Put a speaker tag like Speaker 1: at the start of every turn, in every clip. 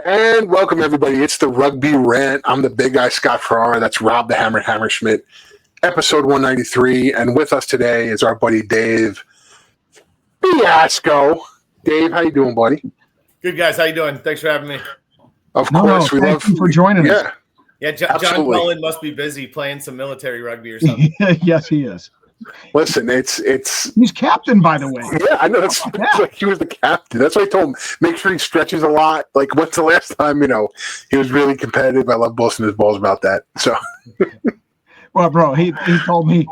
Speaker 1: And welcome, everybody. It's the Rugby Rant. I'm the big guy, Scott Farrar. That's Rob the Hammer Hammerschmidt, episode 193. And with us today is our buddy Dave Fiasco. Dave, how you doing, buddy?
Speaker 2: Good, guys. How you doing? Thanks for having me.
Speaker 1: Of course. We
Speaker 3: thank you for joining us.
Speaker 2: Yeah, John Cullen must be busy playing some military rugby or something.
Speaker 3: Yes, he is.
Speaker 1: Listen, it's
Speaker 3: he's captain, by the way.
Speaker 1: Yeah, I know. That's like he was the captain. That's why I told him make sure he stretches a lot. Like, when's the last time he was really competitive? I love busting his balls about that. So,
Speaker 3: well, bro, he told me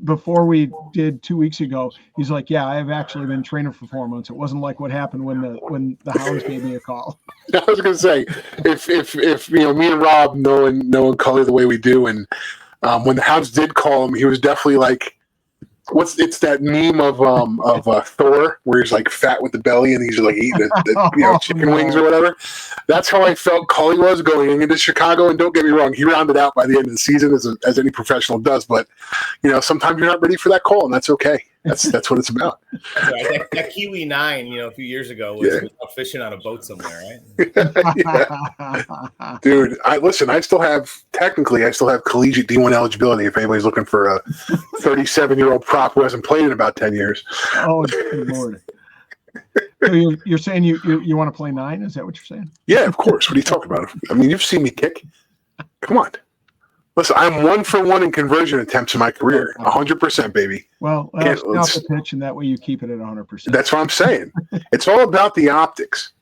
Speaker 3: before we did 2 weeks ago. He's like, "Yeah, I have actually been training for 4 months. It wasn't like what happened when the Hounds gave me a call."
Speaker 1: I was gonna say if me and Rob knowing Cully the way we do, and when the Hounds did call him, he was definitely like, it's that meme of Thor where he's like fat with the belly and he's like eating the chicken wings or whatever. That's how I felt Cully was going into Chicago. And don't get me wrong, he rounded out by the end of the season as any professional does. But sometimes you're not ready for that call, and that's okay. That's what it's about.
Speaker 2: That's right. That Kiwi 9, a few years ago was out fishing on a boat somewhere, right?
Speaker 1: Dude, I still have collegiate D1 eligibility if anybody's looking for a 37-year-old prop who hasn't played in about 10 years.
Speaker 3: Oh, good Lord. So you're saying you want to play 9? Is that what you're saying?
Speaker 1: Yeah, of course. What are you talking about? I mean, you've seen me kick. Come on. Listen, I'm 1 for 1 in conversion attempts in my career. 100%, baby.
Speaker 3: Well, stay off the pitch, and that way you keep it at 100%.
Speaker 1: That's what I'm saying. It's all about the optics.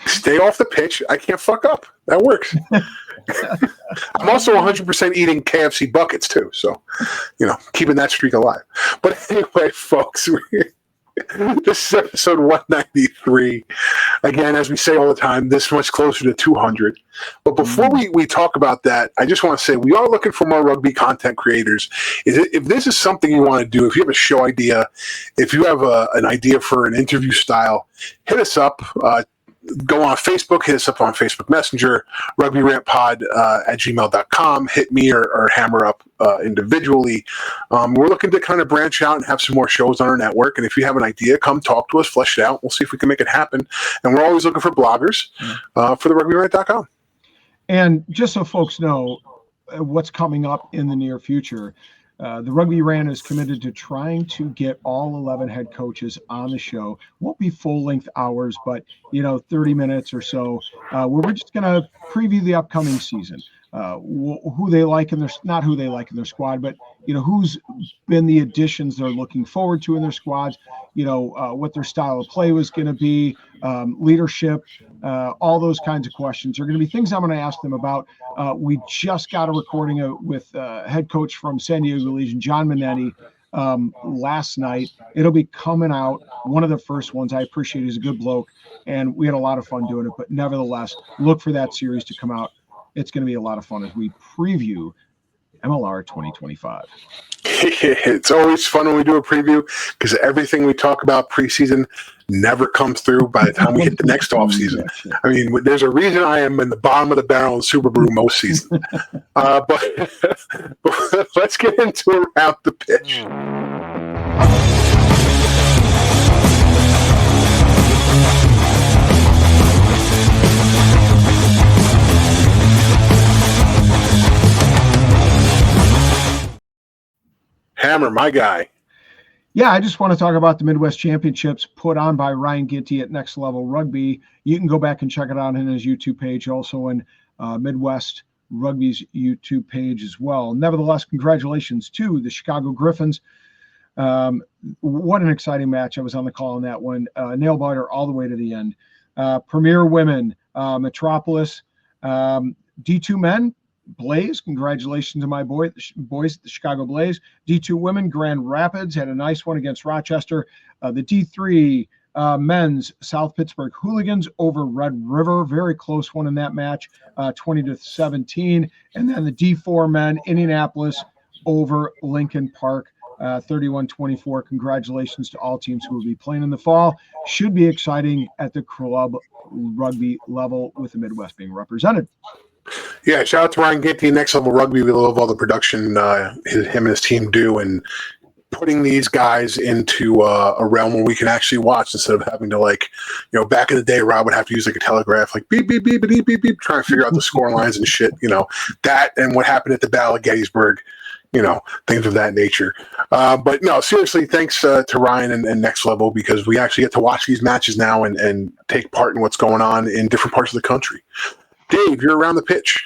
Speaker 1: Stay off the pitch. I can't fuck up. That works. I'm also 100% eating KFC buckets, too. So, keeping that streak alive. But anyway, folks, this is episode 193. Again, as we say all the time, this much closer to 200. But before we talk about that, I just want to say we are looking for more rugby content creators. If this is something you want to do, if you have a show idea, if you have an idea for an interview style, hit us up. Go on Facebook, hit us up on Facebook Messenger, rugbyrantpod at gmail.com. Hit me or Hammer up individually. We're looking to kind of branch out and have some more shows on our network. And if you have an idea, come talk to us, flesh it out. We'll see if we can make it happen. And we're always looking for bloggers for the rugbyrant.com.
Speaker 3: And just so folks know what's coming up in the near future, the Rugby Rant is committed to trying to get all 11 head coaches on the show. Won't be full-length hours, but 30 minutes or so, where we're just going to preview the upcoming season. Who they like in their, not who they like in their squad, but who's been the additions they're looking forward to in their squads. What their style of play was going to be, leadership, all those kinds of questions are going to be things I'm going to ask them about. We just got a recording with head coach from San Diego Legion, John Minetti, last night. It'll be coming out, one of the first ones. I appreciate it. He's a good bloke, and we had a lot of fun doing it. But nevertheless, look for that series to come out. It's going to be a lot of fun as we preview MLR 2025.
Speaker 1: It's always fun when we do a preview because everything we talk about preseason never comes through by the time we hit the next offseason. I mean, there's a reason I am in the bottom of the barrel in Super Brew most seasons. But let's get into Around the Pitch. Hammer, my guy.
Speaker 3: Yeah, I just want to talk about the Midwest Championships put on by Ryan Ginty at Next Level Rugby. You can go back and check it out on his YouTube page, also in Midwest Rugby's YouTube page as well. Nevertheless, congratulations to the Chicago Griffins. What an exciting match. I was on the call on that one. Nail biter all the way to the end. Premier Women, Metropolis, D2 Men, Blaze, congratulations to my boys, the Chicago Blaze. D2 Women, Grand Rapids, had a nice one against Rochester. The D3 men's, South Pittsburgh Hooligans over Red River, very close one in that match, 20-17. And then the D4 men, Indianapolis over Lincoln Park, 31-24. Congratulations to all teams who will be playing in the fall. Should be exciting at the club rugby level with the Midwest being represented.
Speaker 1: Yeah, shout out to Ryan Ginty, Next Level Rugby. We love all the production him and his team do, and putting these guys into a realm where we can actually watch instead of having to, like, back in the day, Rob would have to use like a telegraph, like beep, beep, beep, beep, beep, beep, trying to figure out the score lines and shit, that and what happened at the Battle of Gettysburg, things of that nature. But no, seriously, thanks to Ryan and Next Level, because we actually get to watch these matches now and take part in what's going on in different parts of the country. Dave, you're around the pitch.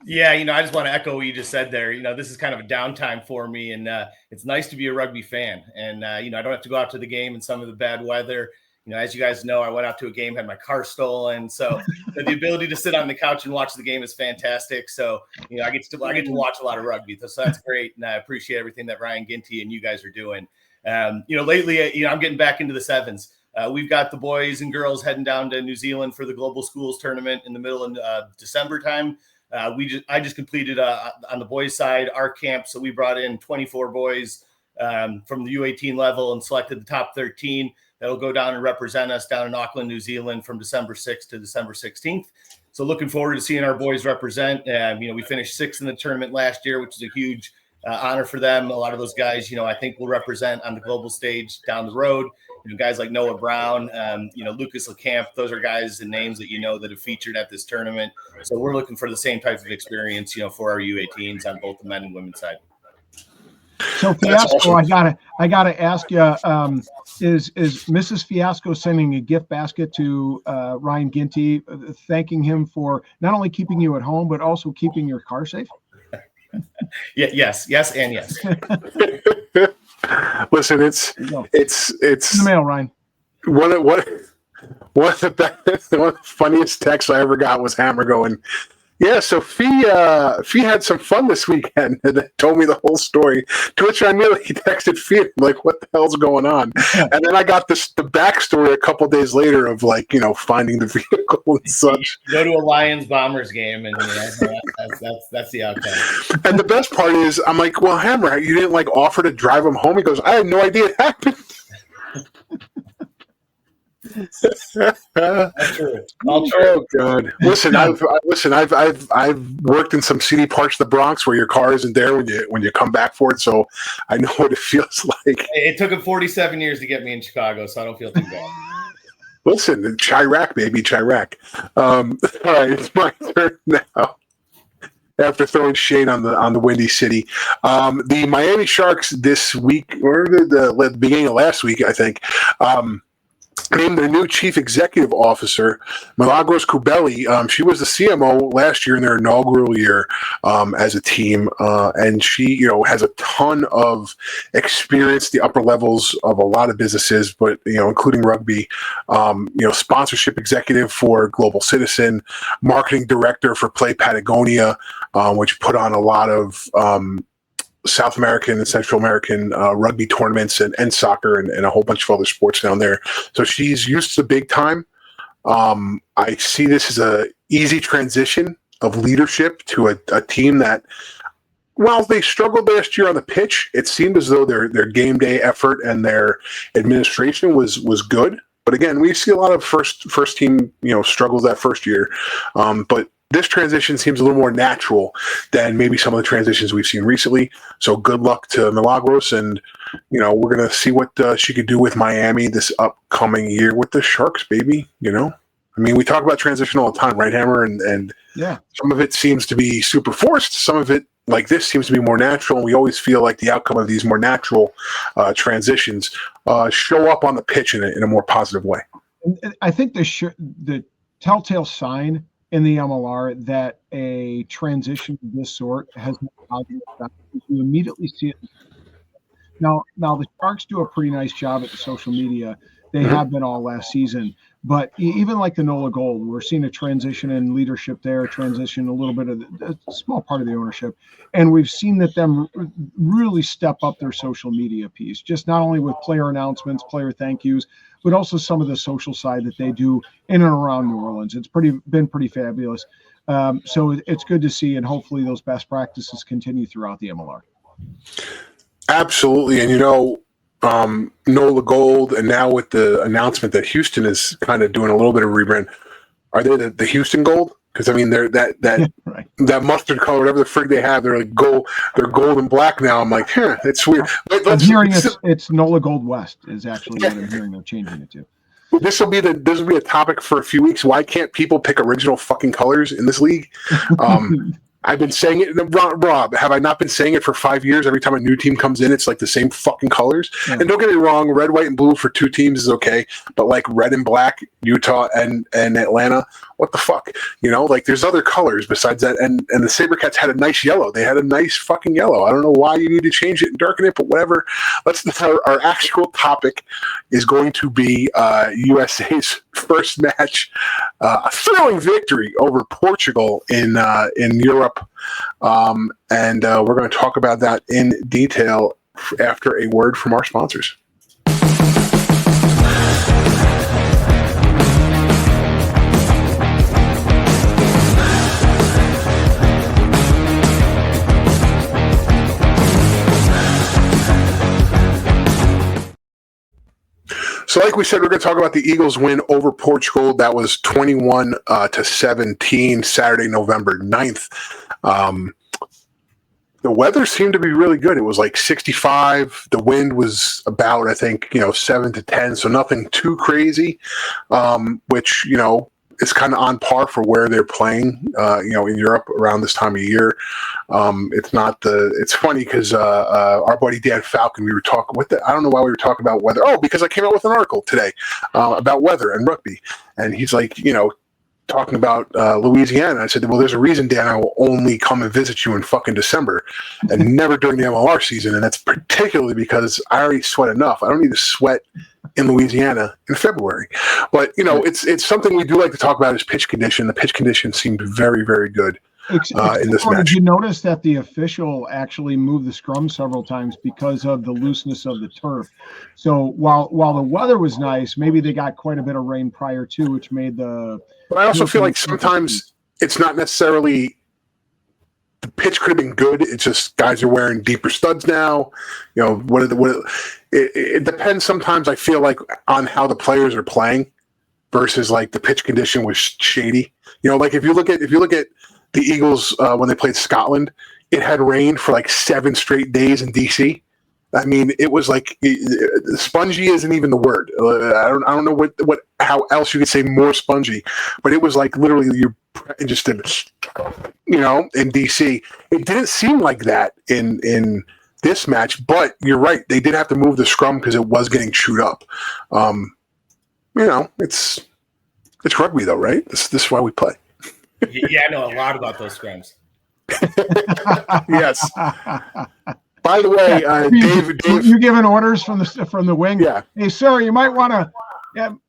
Speaker 2: Yeah, I just want to echo what you just said there. This is kind of a downtime for me, and it's nice to be a rugby fan. And, I don't have to go out to the game in some of the bad weather. As you guys know, I went out to a game, had my car stolen. So the ability to sit on the couch and watch the game is fantastic. So, I get to watch a lot of rugby. So that's great. And I appreciate everything that Ryan Ginty and you guys are doing. Lately, I'm getting back into the sevens. We've got the boys and girls heading down to New Zealand for the Global Schools Tournament in the middle of December time. I just completed on the boys' side our camp, so we brought in 24 boys from the U18 level and selected the top 13 that'll go down and represent us down in Auckland, New Zealand, from December 6th to December 16th. So looking forward to seeing our boys represent. We finished sixth in the tournament last year, which is a huge honor for them. A lot of those guys, I think will represent on the global stage down the road. Guys like Noah Brown, Lucas LeCamp, those are guys and names that that have featured at this tournament. So we're looking for the same type of experience, for our U18s on both the men and women's side.
Speaker 3: So Fiasco, awesome. I gotta ask you, is Mrs. Fiasco sending a gift basket to Ryan Ginty, thanking him for not only keeping you at home but also keeping your car safe?
Speaker 2: Yes, and yes.
Speaker 1: Listen, it's
Speaker 3: in the mail, Ryan.
Speaker 1: One of the funniest texts I ever got was Hammer going, "Yeah, so Fee had some fun this weekend," and told me the whole story. To which I immediately texted Fee, like, "What the hell's going on?" And then I got the backstory a couple of days later of, like, finding the vehicle and such.
Speaker 2: You go to a Lions Bombers game, and that's the outcome.
Speaker 1: And the best part is, I'm like, "Well, Hammer, you didn't like offer to drive him home?" He goes, "I had no idea it happened."
Speaker 2: That's true.
Speaker 1: Oh God! Listen, I've worked in some seedy parts of the Bronx where your car isn't there when you come back for it, so I know what it feels like.
Speaker 2: It took him 47 years to get me in Chicago, so I don't feel too bad.
Speaker 1: Listen, Chirac, baby, Chirac. All right, it's my turn now. After throwing shade on the Windy City, the Miami Sharks this week, or the beginning of last week, I think. Named their new chief executive officer, Milagros Kubeli. She was the CMO last year in their inaugural year as a team, and she, has a ton of experience, the upper levels of a lot of businesses, but including rugby. Sponsorship executive for Global Citizen, marketing director for Play Patagonia, which put on a lot of South American and Central American rugby tournaments and soccer and a whole bunch of other sports down there. So she's used to the big time. I see this as a easy transition of leadership to a team that, while they struggled last year on the pitch, it seemed as though their game day effort and their administration was good. But again, we see a lot of first team struggles that first year. But this transition seems a little more natural than maybe some of the transitions we've seen recently. So good luck to Milagros, and we're gonna see what she could do with Miami this upcoming year with the Sharks, baby. I mean, we talk about transition all the time, right, Hammer? And
Speaker 3: yeah,
Speaker 1: some of it seems to be super forced. Some of it, like this, seems to be more natural. And we always feel like the outcome of these more natural transitions show up on the pitch in a more positive way.
Speaker 3: And I think the telltale sign in the MLR that a transition of this sort has no positive effect. You immediately see it. Now the Sharks do a pretty nice job at the social media. They have been all last season. But even like the NOLA Gold, we're seeing a transition in leadership there, transition a little bit of a small part of the ownership. And we've seen that them really step up their social media piece, just not only with player announcements, player thank yous, but also some of the social side that they do in and around New Orleans. It's been pretty fabulous. So it's good to see, and hopefully those best practices continue throughout the MLR.
Speaker 1: Absolutely. And, NOLA Gold, and now with the announcement that Houston is kind of doing a little bit of rebrand, are they the Houston Gold? Because I mean, they're that
Speaker 3: Right.
Speaker 1: that mustard color, whatever the frig they have, they're like gold. They're gold and black now. I'm like, it's weird.
Speaker 3: I'm hearing it's Nola Gold West is actually what I'm hearing they're changing it to.
Speaker 1: This will be a topic for a few weeks. Why can't people pick original fucking colors in this league? I've been saying it, Rob. Have I not been saying it for 5 years? Every time a new team comes in, it's like the same fucking colors. Yeah. And don't get me wrong, red, white, and blue for two teams is okay, but like red and black, Utah and Atlanta, what the fuck? You know, like there's other colors besides that. And the SaberCats had a nice yellow. They had a nice fucking yellow. I don't know why you need to change it and darken it, but whatever. Our actual topic is going to be USA's first match, a thrilling victory over Portugal in Europe. And we're going to talk about that in detail after a word from our sponsors. So like we said, we're going to talk about the Eagles' win over Portugal. That was 21-17, Saturday, November 9th. The weather seemed to be really good. It was like 65. The wind was about, I think, 7 to 10, so nothing too crazy, which, is kind of on par for where they're playing, in Europe around this time of year. It's funny because our buddy Dan Falcon, we were talking I don't know why we were talking about weather. Oh, because I came out with an article today about weather and rugby. And he's like, talking about Louisiana. I said, well, there's a reason, Dan, I will only come and visit you in fucking December and never during the MLR season. And that's particularly because I already sweat enough. I don't need to sweat in Louisiana in February. But, it's something we do like to talk about is pitch condition. The pitch condition seemed very, very good in this match.
Speaker 3: Did you notice that the official actually moved the scrum several times because of the looseness of the turf? So while the weather was nice, maybe they got quite a bit of rain prior to, which made the...
Speaker 1: But I also feel like sometimes it's not necessarily the pitch could have been good. It's just guys are wearing deeper studs now. It depends sometimes, I feel like, on how the players are playing versus like the pitch condition was shady. Like if you look at the Eagles when they played Scotland, it had rained for like 7 straight days in DC. I mean, it was like spongy isn't even the word. I don't know how else you could say more spongy, but it was like literally you're just in DC. It didn't seem like that in this match, but you're right. They did have to move the scrum because it was getting chewed up. It's rugby though, right? This is why we play.
Speaker 2: Yeah, I know a lot about those scrums.
Speaker 1: Yes. By the way, Dave,
Speaker 3: you giving orders from the wing?
Speaker 1: Yeah.
Speaker 3: Hey, sir, you might want to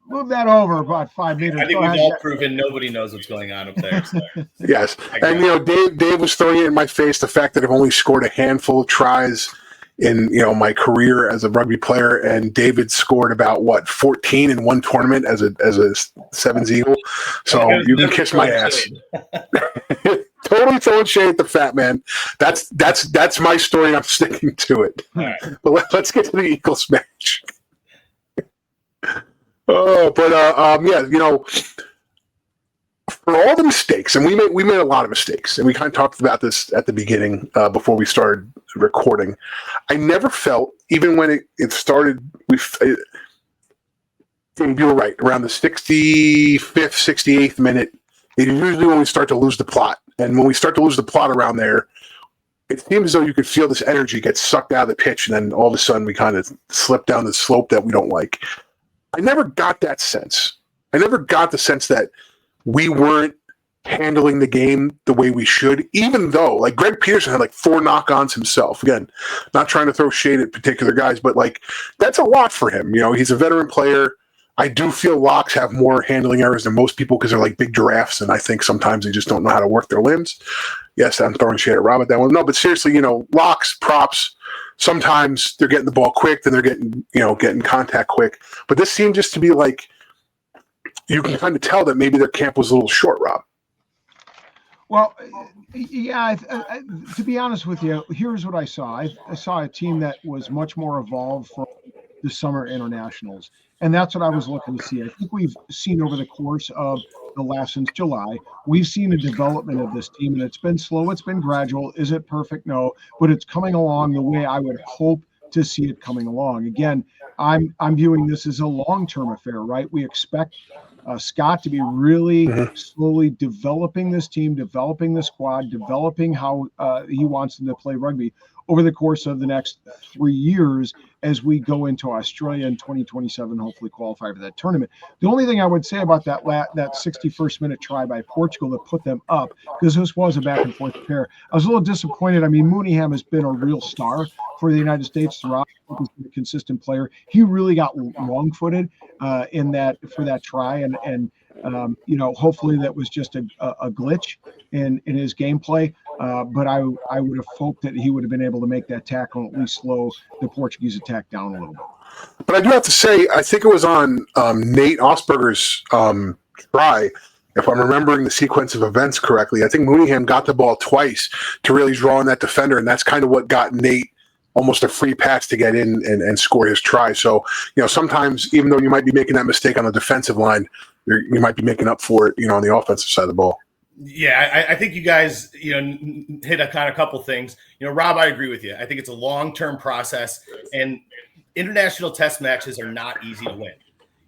Speaker 3: move that over about 5 meters.
Speaker 2: I think we've all proven nobody knows what's going on up there. So.
Speaker 1: Yes, and Dave was throwing it in my face the fact that I've only scored a handful of tries in my career as a rugby player, and David scored about 14 in one tournament as a Sevens Eagle. So you can kiss my ass. Totally throwing shade at the fat man. That's my story. I'm sticking to it.
Speaker 2: Right.
Speaker 1: But let's get to the Eagles match. For all the mistakes, and we made a lot of mistakes, and we kind of talked about this at the beginning before we started recording. I never felt, even when it started, you were right, around the 65th, 68th minute, it's usually when we start to lose the plot. And when we start to lose the plot around there, it seems as though you could feel this energy get sucked out of the pitch, and then all of a sudden we kind of slip down the slope that we don't like. I never got that sense. I never got the sense that we weren't handling the game the way we should, even though, like, Greg Peterson had like 4 knock-ons himself. Again, not trying to throw shade at particular guys, but like that's a lot for him. He's a veteran player. I do feel locks have more handling errors than most people because they're like big giraffes, and I think sometimes they just don't know how to work their limbs. Yes, I'm throwing shade at Rob at that one. No, but seriously, locks, props, sometimes they're getting the ball quick, then they're getting contact quick. But this seemed just to be like, you can kind of tell that maybe their camp was a little short, Rob.
Speaker 3: Well, yeah, to be honest with you, here's what I saw. I saw a team that was much more evolved for the summer internationals. And that's what I was looking to see. I think we've seen over the course of since July. We've seen a development of this team, and it's been slow. It's been gradual. Is it perfect? No, but it's coming along the way I would hope to see it coming along. Again, I'm viewing this as a long-term affair, right? We expect Scott to be really slowly developing this team, developing the squad, developing how he wants them to play rugby over the course of the next 3 years as we go into Australia in 2027, hopefully qualify for that tournament. The only thing I would say about that 61st minute try by Portugal that put them up, because this was a back and forth affair, I was a little disappointed. I mean, Mooneyham has been a real star for the United States throughout. He's been a consistent player. He really got wrong-footed in that for that try, and hopefully that was just a glitch in his gameplay. But I would have hoped that he would have been able to make that tackle and at least slow the Portuguese attack down a little bit.
Speaker 1: But I do have to say, I think it was on Nate Osberger's try, if I'm remembering the sequence of events correctly. I think Mooneyham got the ball twice to really draw on that defender, and that's kind of what got Nate almost a free pass to get in and score his try. So, sometimes even though you might be making that mistake on the defensive line, you might be making up for it, on the offensive side of the ball.
Speaker 2: Yeah, I think you guys, hit a kind of couple things. Rob, I agree with you. I think it's a long-term process, and international test matches are not easy to win.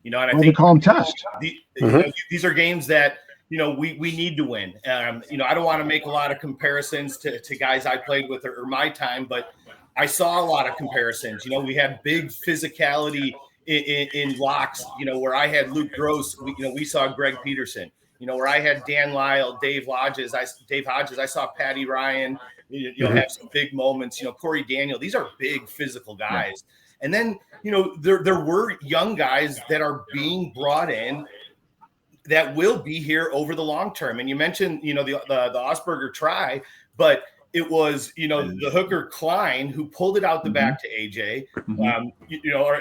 Speaker 2: And I think
Speaker 3: they call them test.
Speaker 2: These are games that we need to win. I don't want to make a lot of comparisons to guys I played with or my time, but I saw a lot of comparisons. We had big physicality in locks. Where I had Luke Gross, we saw Greg Peterson. Where I had Dan Lyle, Dave Hodges, I saw Patty Ryan, have some big moments, Corey Daniel. These are big physical guys. And then, there were young guys that are being brought in that will be here over the long term. And you mentioned, the Osberger try, but it was, the hooker Klein who pulled it out the back to AJ, and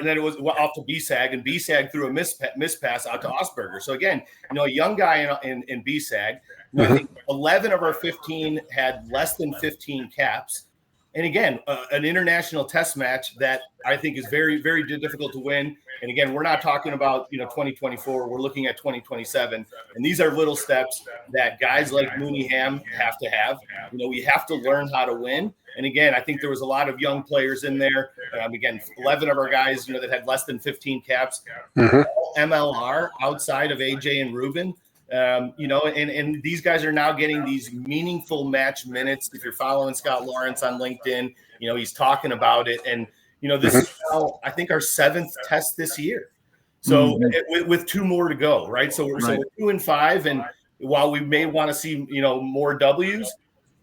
Speaker 2: then it was off to BSAG, and BSAG threw a mispass out to Osberger. So again, a young guy in BSAG. I think 11 of our 15 had less than 15 caps. And again, an international test match that I think is very, very difficult to win. And again, we're not talking about, 2024. We're looking at 2027. And these are little steps that guys like Mooneyham have to have. We have to learn how to win. And again, I think there was a lot of young players in there. Again, 11 of our guys, that had less than 15 caps. MLR outside of AJ and Ruben. And these guys are now getting these meaningful match minutes. If you're following Scott Lawrence on LinkedIn, he's talking about it. And, this is now, I think, our 7th test this year. So with 2 more to go, right? So we're 2-5. And while we may want to see, more W's,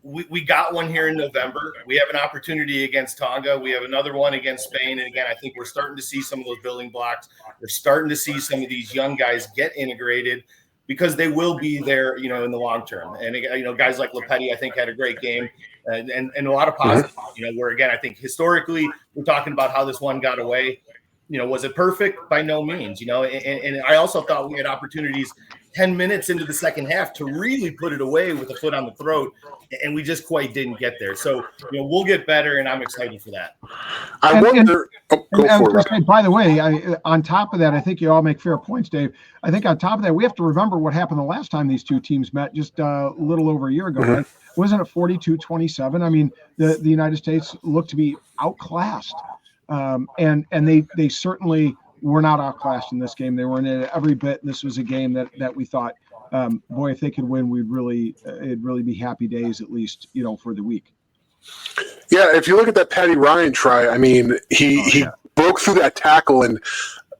Speaker 2: we got one here in November. We have an opportunity against Tonga. We have another one against Spain. And again, I think we're starting to see some of those building blocks. We're starting to see some of these young guys get integrated, because they will be there, in the long term. And, guys like Lepetti, I think, had a great game and a lot of positive, where, again, I think historically we're talking about how this one got away. Was it perfect? By no means, and I also thought we had opportunities 10 minutes into the second half to really put it away with a foot on the throat, and we just quite didn't get there. So, we'll get better, and I'm excited for that.
Speaker 1: I wonder.
Speaker 3: By the way, on top of that, I think you all make fair points, Dave. I think on top of that, we have to remember what happened the last time these two teams met, just a little over a year ago. Right? Wasn't it 42-27? I mean, the United States looked to be outclassed, and they certainly were not outclassed in this game. They were in it every bit. And this was a game that we thought, boy, if they could win, it'd really be happy days, at least, for the week.
Speaker 1: Yeah, if you look at that Patty Ryan try, I mean, he broke through that tackle, and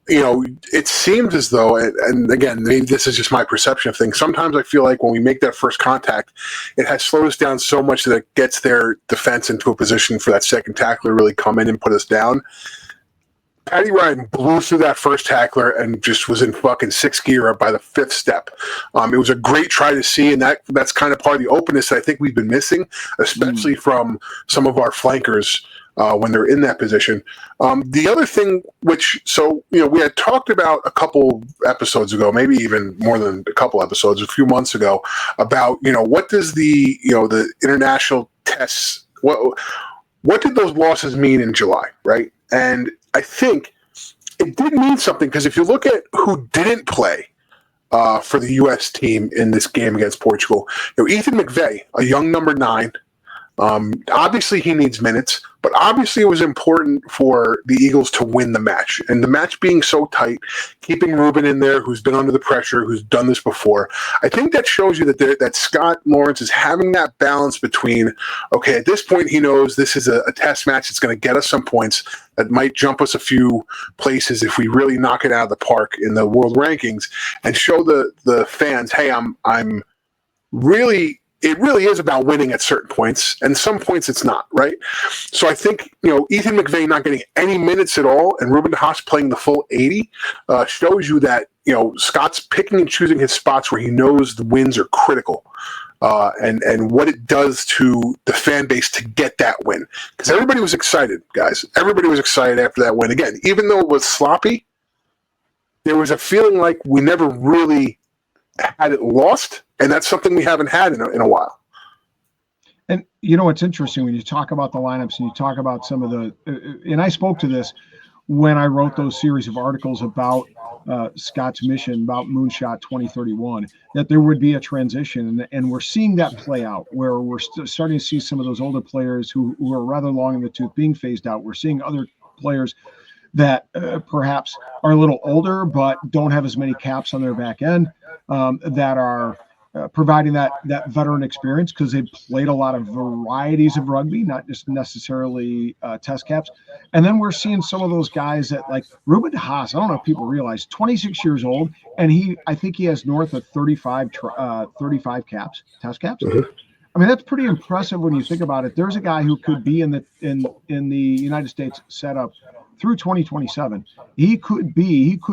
Speaker 1: it seemed as though, and again, maybe this is just my perception of things. Sometimes I feel like when we make that first contact, it has slowed us down so much that it gets their defense into a position for that second tackler to really come in and put us down. Patty Ryan blew through that first tackler and just was in fucking 6th gear by the 5th step. It was a great try to see, and that's kind of part of the openness that I think we've been missing, especially from some of our flankers when they're in that position. The other thing, we had talked about a couple episodes ago, maybe even more than a couple episodes, a few months ago, about what does the international tests, what did those losses mean in July, right? And I think it did mean something, because if you look at who didn't play for the U.S. team in this game against Portugal. Ethan McVeigh, a young number 9. Obviously, he needs minutes, but obviously it was important for the Eagles to win the match. And the match being so tight, keeping Ruben in there, who's been under the pressure, who's done this before, I think that shows you that Scott Lawrence is having that balance between, okay, at this point he knows this is a test match that's going to get us some points that might jump us a few places if we really knock it out of the park in the world rankings, and show the fans, hey, I'm really... It really is about winning at certain points, and some points it's not, right? So I think, Ethan McVeigh not getting any minutes at all and Ruben Haas playing the full 80 shows you that, Scott's picking and choosing his spots where he knows the wins are critical, and what it does to the fan base to get that win. Because everybody was excited, guys. Everybody was excited after that win. Again, even though it was sloppy, there was a feeling like we never really had it lost, and that's something we haven't had in a while.
Speaker 3: And it's interesting when you talk about the lineups and you talk about some of the and I spoke to this when I wrote those series of articles about Scott's mission, about Moonshot 2031, that there would be a transition, and we're seeing that play out, where we're starting to see some of those older players who are rather long in the tooth being phased out. We're seeing other players that perhaps are a little older but don't have as many caps on their back end, that are providing that veteran experience because they've played a lot of varieties of rugby, not just necessarily test caps. And then we're seeing some of those guys that, like Ruben Haas, I don't know if people realize, 26 years old, and I think he has north of 35 caps, test caps.
Speaker 1: Mm-hmm.
Speaker 3: I mean, that's pretty impressive when you think about it. There's a guy who could be in the United States setup through 2027. He could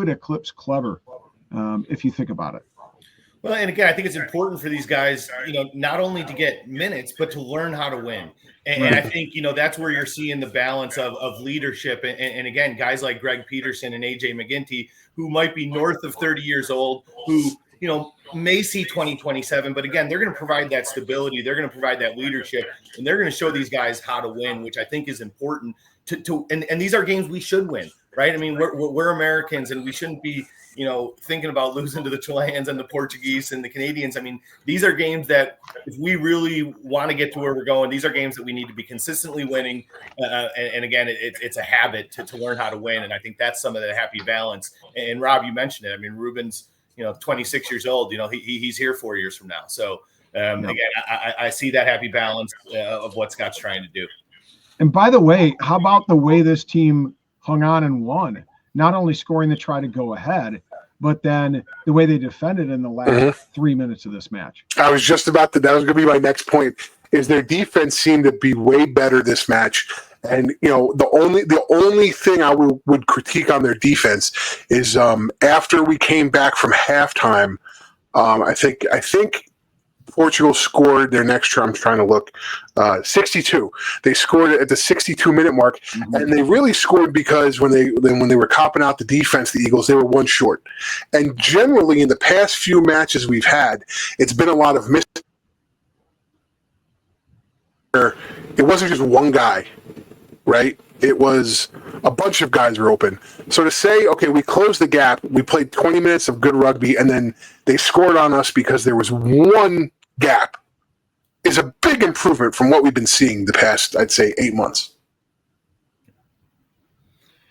Speaker 3: eclipse Clever, if you think about it.
Speaker 2: Well, and again, I think it's important for these guys, not only to get minutes, but to learn how to win. And I think, that's where you're seeing the balance of leadership. And again, guys like Greg Peterson and AJ McGinty, who might be north of 30 years old, who, may see 2027, but again, they're going to provide that stability. They're going to provide that leadership, and they're going to show these guys how to win, which I think is important and these are games we should win, right? I mean, we're Americans, and we shouldn't be, thinking about losing to the Chileans and the Portuguese and the Canadians. I mean, these are games that if we really want to get to where we're going, these are games that we need to be consistently winning. And again, it's a habit to learn how to win. And I think that's some of the happy balance. And Rob, you mentioned it. I mean, Ruben's, 26 years old, he's here 4 years from now. So again, I see that happy balance of what Scott's trying to do.
Speaker 3: And by the way, how about the way this team hung on and won? Not only scoring the try to go ahead, but then the way they defended in the last 3 minutes of this match.
Speaker 1: I was just about to, that was going to be my next point, is their defense seemed to be way better this match. And, the only thing I would critique on their defense is after we came back from halftime, I think Portugal scored their next try. I'm trying to look, 62. They scored at the 62-minute mark, and they really scored because when they were copping out the defense, the Eagles, they were one short. And generally, in the past few matches we've had, it's been a lot of mistakes. It wasn't just one guy, right? It was a bunch of guys were open. So to say, okay, we closed the gap, we played 20 minutes of good rugby, and then they scored on us because there was one gap is a big improvement from what we've been seeing the past, I'd say, 8 months.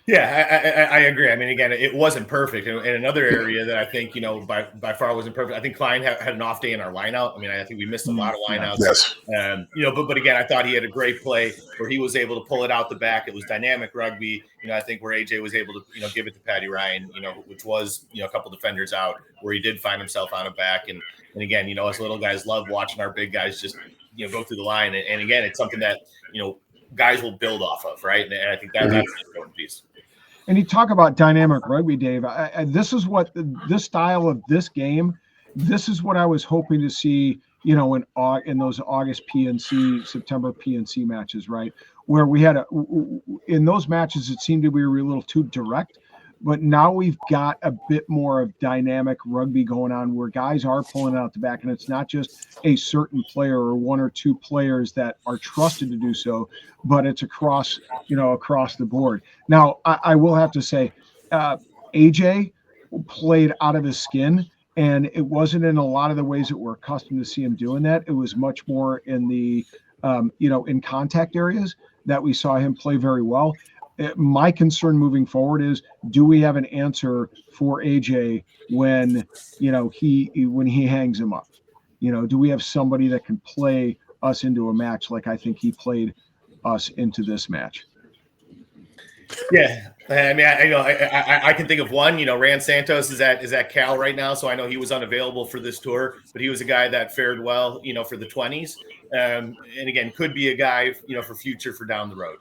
Speaker 2: Yeah, I agree. I mean, again, it wasn't perfect. And another area that I think, by far wasn't perfect, I think Klein had an off day in our lineout. I mean, I think we missed a lot of lineouts.
Speaker 1: Yes.
Speaker 2: But again, I thought he had a great play where he was able to pull it out the back. It was dynamic rugby. I think where AJ was able to, give it to Patty Ryan, which was, a couple defenders out where he did find himself on a back. And again, us little guys love watching our big guys just, go through the line. And again, it's something that, guys will build off of, right? And I think that's an important piece.
Speaker 3: And you talk about dynamic rugby, Dave. This is what this style of this game. This is what I was hoping to see, in those August PNC, September PNC matches, right? Where we had in those matches, it seemed to be a little too direct. But now we've got a bit more of dynamic rugby going on where guys are pulling out the back, and it's not just a certain player or one or two players that are trusted to do so, but it's across the board. Now, I will have to say, AJ played out of his skin, And it wasn't in a lot of the ways that we're accustomed to see him doing that. It was much more in the, in contact areas that we saw him play very well. My concern moving forward is, do we have an answer for AJ when he hangs him up? Do we have somebody that can play us into a match like I think he played us into this match?
Speaker 2: Yeah, I mean, I can think of one. Rand Santos is at Cal right now, so I know he was unavailable for this tour, but he was a guy that fared well, for the 20s, and again, could be a guy, for future for down the road.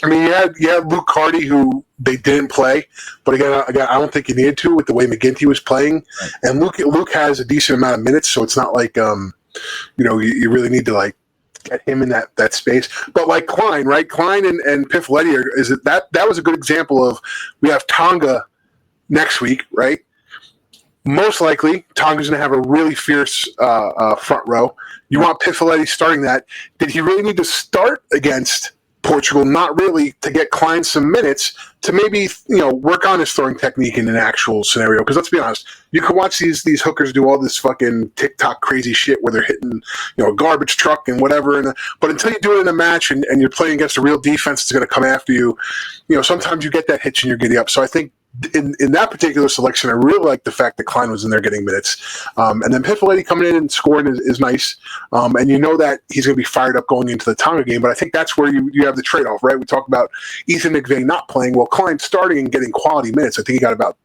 Speaker 1: I mean, you had Luke Hardy, who they didn't play, but again, I don't think you needed to with the way McGinty was playing, and Luke has a decent amount of minutes, so it's not like you really need to like get him in that space. But like Klein, right? Klein and Piffletti that was a good example of, we have Tonga next week, right? Most likely, Tonga's going to have a really fierce front row. You want Piffletti starting that. Did he really need to start against Portugal? Not really, to get Klein some minutes to maybe work on his throwing technique in an actual scenario. Because let's be honest, you can watch these hookers do all this fucking TikTok crazy shit where they're hitting a garbage truck and whatever. But until you do it in a match and you're playing against a real defense that's going to come after you, sometimes you get that hitch and you're giddy up. So I think in that particular selection, I really like the fact that Klein was in there getting minutes. And then Piffletti coming in and scoring is nice. And that he's going to be fired up going into the Tonga game. But I think that's where you have the trade-off, right? We talk about Ethan McVeigh not playing. Well, Klein starting and getting quality minutes. I think he got about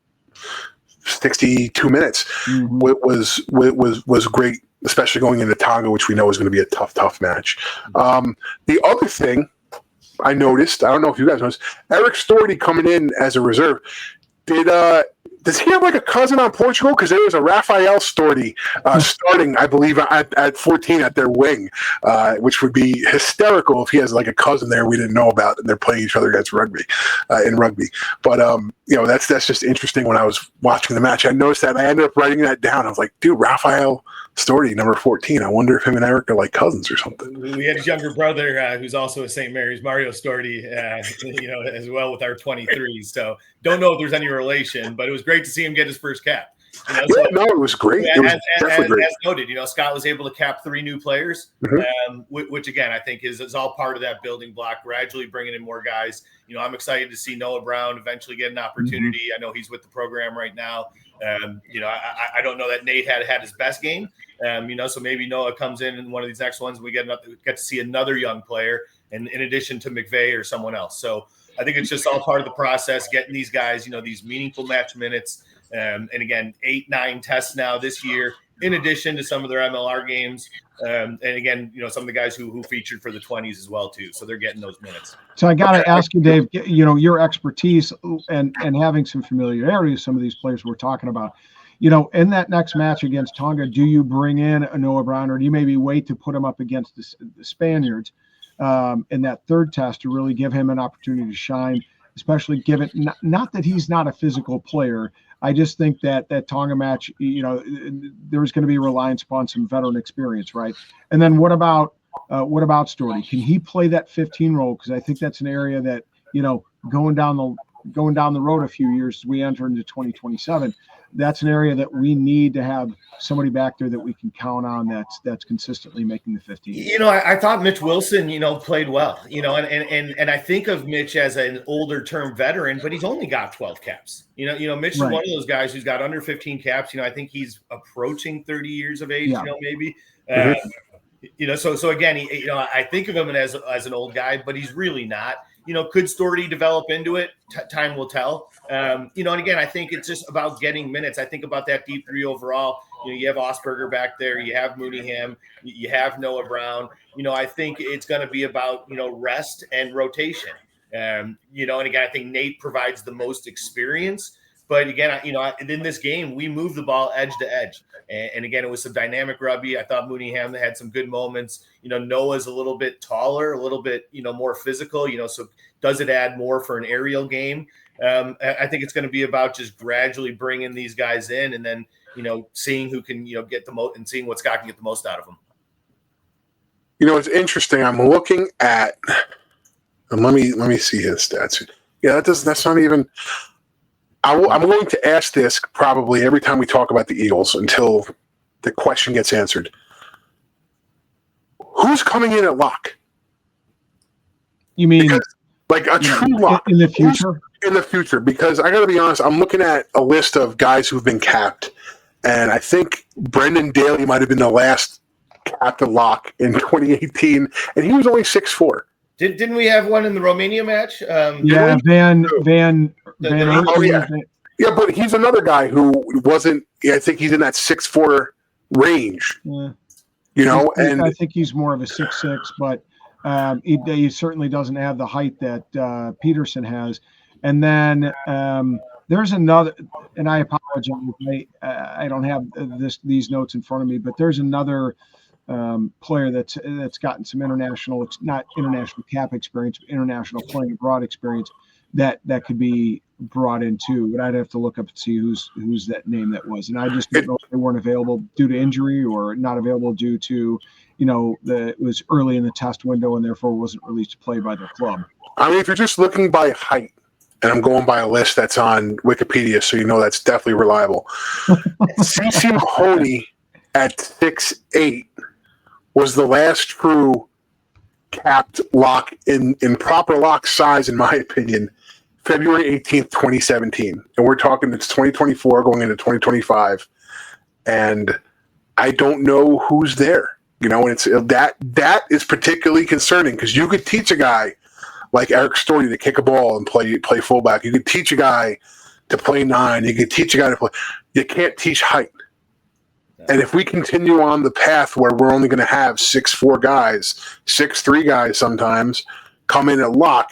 Speaker 1: 62 minutes. Mm-hmm. Was great, especially going into Tonga, which we know is going to be a tough match. The other thing I noticed, I don't know if you guys noticed, Eric Storty coming in as a reserve. Does he have like a cousin on Portugal? Because there was a Rafael Storty starting, I believe, at 14 at their wing, which would be hysterical if he has like a cousin there we didn't know about and they're playing each other against rugby. But that's just interesting. When I was watching the match, I noticed that. And I ended up writing that down. I was like, dude, Rafael Storty, number 14. I wonder if him and Eric are like cousins or something.
Speaker 2: We had his younger brother, who's also a St. Mary's, Mario Storty, as well with our 23s. So don't know if there's any relation, but it was great to see him get his first cap.
Speaker 1: It was great. It was definitely great.
Speaker 2: As noted, Scott was able to cap 3 new players, which again I think is all part of that building block, gradually bringing in more guys. I'm excited to see Noah Brown eventually get an opportunity. I know he's with the program right now. I don't know that Nate had his best game. So maybe Noah comes in one of these next ones. We get to see another young player, and in addition to McVeigh or someone else. So I think it's just all part of the process, getting these guys, these meaningful match minutes. And again, 8-9 tests now this year, in addition to some of their MLR games. And again, some of the guys who featured for the 20s as well too. So they're getting those minutes.
Speaker 3: So I got to ask you, Dave, your expertise and having some familiarity with some of these players we're talking about, in that next match against Tonga, do you bring in a Noah Brown, or do you maybe wait to put him up against the Spaniards in that third test to really give him an opportunity to shine, especially given not that he's not a physical player. I just think that Tonga match, there's going to be reliance upon some veteran experience, right? And then what about Storty? Can he play that 15 role? Because I think that's an area that, going down the road a few years as we enter into 2027, that's an area that we need to have somebody back there that we can count on that's consistently making the 15.
Speaker 2: I thought Mitch Wilson, played well, and I think of Mitch as an older term veteran, but he's only got 12 caps. Mitch is one of those guys who's got under 15 caps. I think he's approaching 30 years of age, maybe. So again, I think of him as an old guy, but he's really not. Could Storty develop into it? Time will tell. And again, I think it's just about getting minutes. I think about that deep 3 overall. You have Osberger back there. You have Mooneyham. You have Noah Brown. I think it's going to be about, rest and rotation. And again, I think Nate provides the most experience. But again, in this game, we moved the ball edge to edge. And again, it was some dynamic rugby. I thought Mooneyham had some good moments. Noah's a little bit taller, a little bit, more physical, so does it add more for an aerial game? I think it's going to be about just gradually bringing these guys in and then, seeing who can, get the most and seeing what Scott can get the most out of them.
Speaker 1: It's interesting. I'm looking at, and let me see his stats. Yeah, that's not even. I'm going to ask this probably every time we talk about the Eagles until the question gets answered. Who's coming in at lock?
Speaker 3: You mean
Speaker 1: like a true lock
Speaker 3: in the future?
Speaker 1: In the future, because I got to be honest, I'm looking at a list of guys who've been capped, and I think Brendan Daly might have been the last capped at lock in 2018, and he was only 6'4".
Speaker 2: Didn't we have one in the Romania match?
Speaker 3: Yeah, Van Ursel.
Speaker 1: Yeah, but he's another guy who wasn't. I think he's in that 6'4" range.
Speaker 3: Yeah.
Speaker 1: You know, and
Speaker 3: I think he's more of a 6'6", but he certainly doesn't have the height that Peterson has. And then there's another, and I apologize, I don't have these notes in front of me, but there's another player that's gotten some international, not international cap experience, but international playing abroad experience that could be brought in too. But I'd have to look up and see who's that name that was. And I just don't know if they weren't available due to injury or not available due to, it was early in the test window and therefore wasn't released to play by their club.
Speaker 1: I mean, if you're just looking by height, and I'm going by a list that's on Wikipedia, so you know that's definitely reliable. CeCe Mahoney at 6'8" was the last true capped lock in proper lock size, in my opinion, February 18th, 2017. And we're talking it's 2024 going into 2025. And I don't know who's there. And it's that is particularly concerning because you could teach a guy like Eric Storey to kick a ball and play fullback. You could teach a guy to play 9. You could teach a guy to play. You can't teach height. And if we continue on the path where we're only going to have 6'4" guys, 6'3" guys sometimes come in at lock,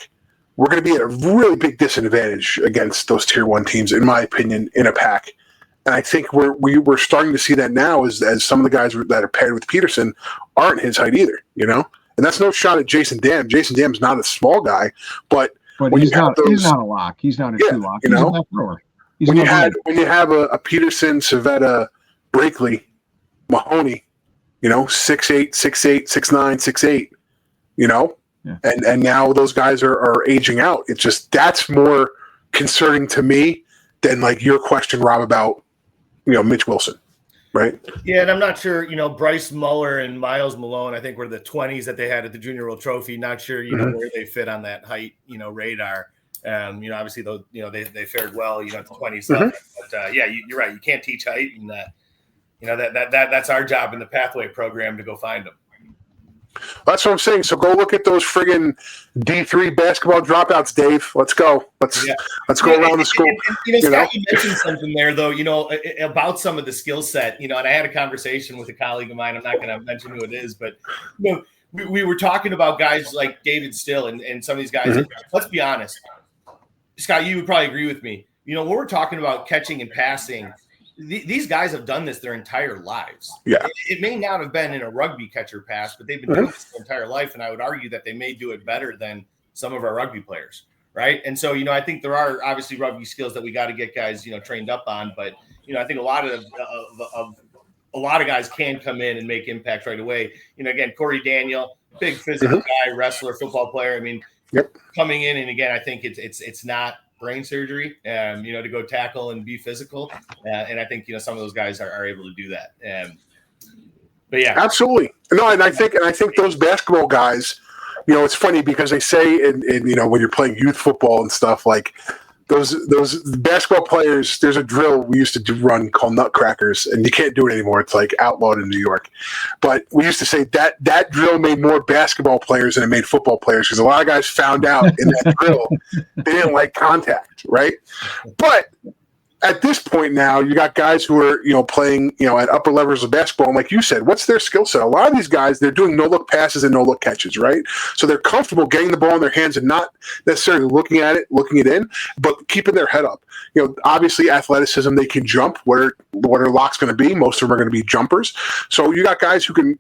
Speaker 1: we're going to be at a really big disadvantage against those tier 1 teams, in my opinion, in a pack. And I think we're starting to see that now as some of the guys that are paired with Peterson aren't his height either, And that's no shot at Jason Dam. Jason Dam's not a small guy, but
Speaker 3: he's not a lock. He's not a true lock. He's a back rower.
Speaker 1: When you have a Peterson, Savetta, Brakely, Mahoney, 6'8", 6'8", 6'9", 6'8", and now those guys are aging out. It's just that's more concerning to me than like your question, Rob, about Mitch Wilson. Right. Yeah,
Speaker 2: and I'm not sure, Bryce Muller and Miles Malone, I think were the 20s that they had at the Junior World Trophy. Not sure, where they fit on that height, radar. Obviously, though, they fared well, at the 20s. But you're right. You can't teach height, and that's our job in the pathway program to go find them.
Speaker 1: That's what I'm saying. So go look at those friggin' D3 basketball dropouts, Dave. Let's go. Let's go around the school.
Speaker 2: Scott, you mentioned something there, though, about some of the skill set, and I had a conversation with a colleague of mine. I'm not going to mention who it is, but, we were talking about guys like David Still and some of these guys. Let's be honest. Scott, you would probably agree with me. When we're talking about catching and passing, these guys have done this their entire lives.
Speaker 1: Yeah,
Speaker 2: it may not have been in a rugby catcher pass, but they've been doing this their entire life, and I would argue that they may do it better than some of our rugby players, right? And so, I think there are obviously rugby skills that we got to get guys, trained up on, but I think a lot of guys can come in and make impact right away. Again, Corey Daniel, big physical guy, wrestler, football player. I mean, coming in, and again, I think it's not brain surgery, to go tackle and be physical. And I think, some of those guys are able to do that. But yeah, absolutely.
Speaker 1: No. And I think those basketball guys, it's funny because they say in when you're playing youth football and stuff, like those basketball players, there's a drill we used to run called nutcrackers, and you can't do it anymore. It's like outlawed in New York. But we used to say that drill made more basketball players than it made football players because a lot of guys found out in that drill they didn't like contact, right? But at this point now, you got guys who are, playing, at upper levels of basketball. And like you said, what's their skill set? A lot of these guys, they're doing no-look passes and no-look catches, right? So they're comfortable getting the ball in their hands and not necessarily looking it in, but keeping their head up. Obviously athleticism, they can jump. What are locks going to be? Most of them are going to be jumpers. So you got guys who can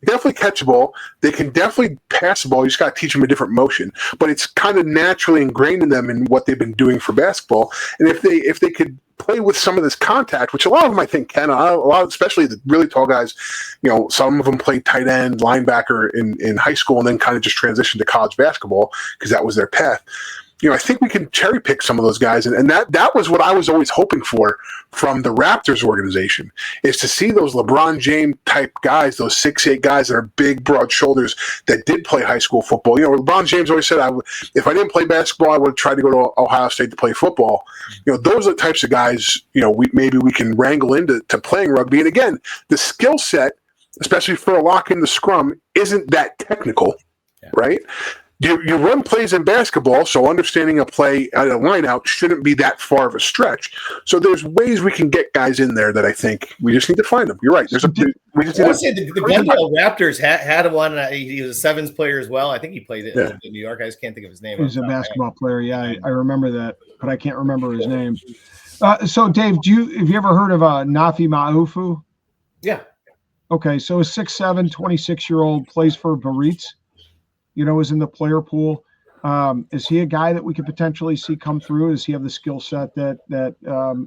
Speaker 1: definitely catch the ball. They can definitely pass the ball. You just got to teach them a different motion. But it's kind of naturally ingrained in them in what they've been doing for basketball. And if they could play with some of this contact, which a lot of them I think can, especially the really tall guys, some of them played tight end, linebacker in high school, and then kind of just transitioned to college basketball because that was their path. I think we can cherry pick some of those guys, and that was what I was always hoping for from the Raptors organization, is to see those LeBron James type guys, those 6'8" guys that are big, broad shoulders that did play high school football. LeBron James always said, if I didn't play basketball, I would have tried to go to Ohio State to play football. Those are the types of guys, maybe we can wrangle into playing rugby. And again, the skill set, especially for a lock in the scrum, isn't that technical, right? You run plays in basketball, so understanding a play at a line out shouldn't be that far of a stretch. So there's ways we can get guys in there that I think we just need to find them. You're right. We just need
Speaker 2: the Glendale Raptors had one. He was a sevens player as well. I think he played it in New York. I just can't think of his name.
Speaker 3: He was a basketball player. Yeah, I remember that, but I can't remember his name. So Dave, have you ever heard of Nafi Maufu?
Speaker 2: Yeah.
Speaker 3: Okay, so a 6'7", 26-year-old plays for Biarritz. Is in the player pool. Is he a guy that we could potentially see come through? Does he have the skill set that